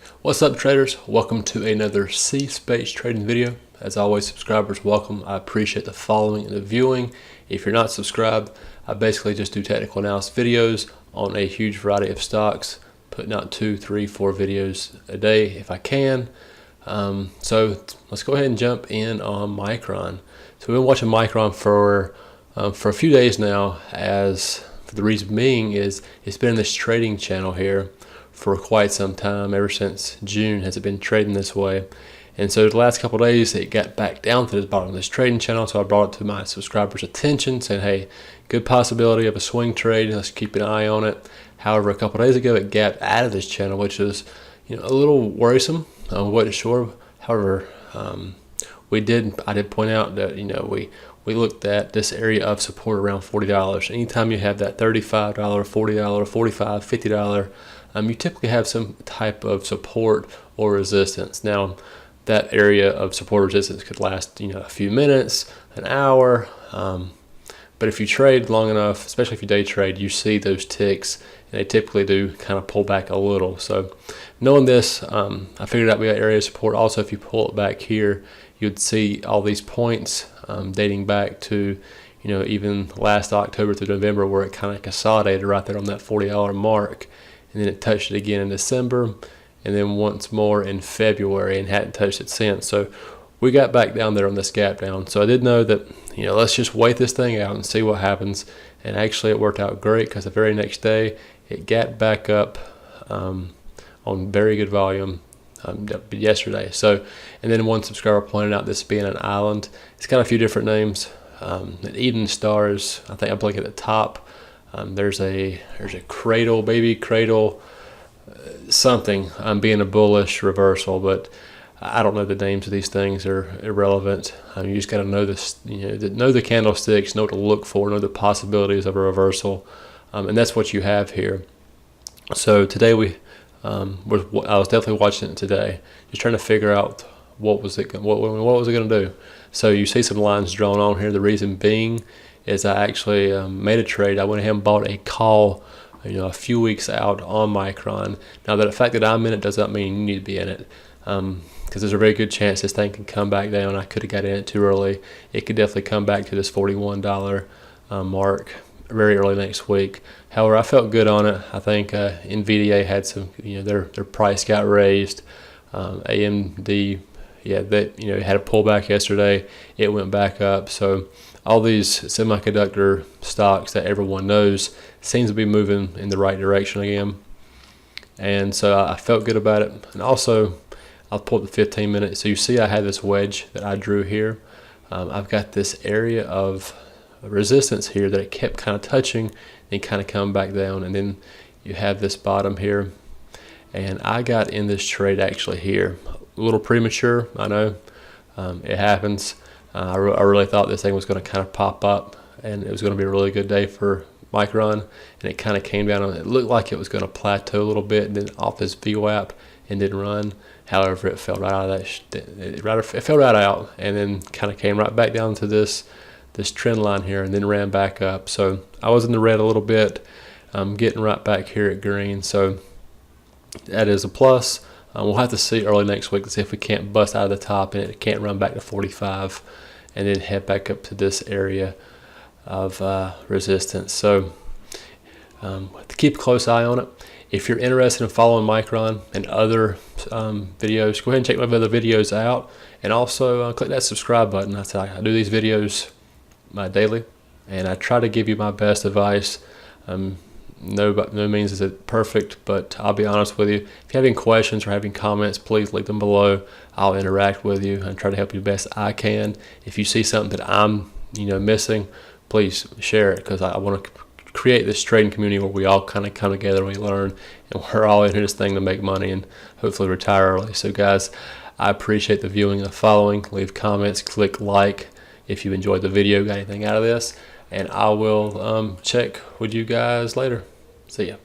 What's up, traders? Welcome to another C-Space trading video. As always, subscribers welcome. I appreciate the following and the viewing. If you're not subscribed, I basically just do technical analysis videos on a huge variety of stocks, putting out 2, 3, 4 videos a day if I can. So let's go ahead and jump in on Micron. So we've been watching Micron for a few days now, as for the reason being is it's been in this trading channel here for quite some time. Ever since June has it been trading this way, and so the last couple of days it got back down to the bottom of this trading channel. So I brought it to my subscribers' attention, saying, hey, good possibility of a swing trade, let's keep an eye on it. However, a couple of days ago it gapped out of this channel, which is a little worrisome. I wasn't sure. However, I did point out that we looked at this area of support around $40. Anytime you have that $35, $40, $45, $50, you typically have some type of support or resistance. Now, that area of support or resistance could last a few minutes, an hour, but if you trade long enough, especially if you day trade, you see those ticks, and they typically do kind of pull back a little. So knowing this, I figured out we got area of support. Also, if you pull it back here, you'd see all these points dating back to even last October through November, where it kind of consolidated right there on that $40 mark. And then it touched it again in December, and then once more in February, and hadn't touched it since. So we got back down there on this gap down. So I did know that, let's just wait this thing out and see what happens. And actually it worked out great, because the very next day it gapped back up on very good volume yesterday. So, and then one subscriber pointed out this being an island. It's got a few different names. Eden Stars, I think I'm looking at the top. There's a cradle, baby cradle, something. Being a bullish reversal, but I don't know the names of these things. Are irrelevant. You just got to know this, know the candlesticks, know what to look for, know the possibilities of a reversal, and that's what you have here. So today I was definitely watching it today, just trying to figure out what was it going to do. So you see some lines drawn on here. The reason being is I actually made a trade. I went ahead and bought a call, a few weeks out on Micron. Now, the fact that I'm in it does not mean you need to be in it, because there's a very good chance this thing can come back down. I could have got in it too early. It could definitely come back to this $41 mark very early next week. However, I felt good on it. I think NVIDIA had some, their price got raised. AMD, had a pullback yesterday. It went back up. So all these semiconductor stocks that everyone knows seems to be moving in the right direction again. And so I felt good about it. And also, I'll pull up the 15 minutes. So you see I had this wedge that I drew here. I've got this area of resistance here that it kept kind of touching and kind of come back down. And then you have this bottom here. And I got in this trade actually here. A little premature, I know. It happens. I really thought this thing was going to kind of pop up, and it was going to be a really good day for Micron, and it kind of came down. It looked like it was going to plateau a little bit, and then off this VWAP and didn't run. However, it fell right out of that. It fell right out, and then kind of came right back down to this trend line here, and then ran back up. So I was in the red a little bit. I'm getting right back here at green. So that is a plus. We'll have to see early next week to see if we can't bust out of the top and it can't run back to 45 and then head back up to this area of resistance. So to keep a close eye on it. If you're interested in following Micron and other videos, go ahead and check my other videos out, and also click that subscribe button. I do these videos daily, and I try to give you my best advice. No means is it perfect, but I'll be honest with you. If you have any questions or have any comments, please leave them below. I'll interact with you and try to help you the best I can. If you see something that I'm missing, please share it, because I want to create this trading community where we all kind of come together and we learn, and we're all in this thing to make money and hopefully retire early. So guys, I appreciate the viewing and the following. Leave comments, click like if you enjoyed the video, got anything out of this, and I will check with you guys later. See ya.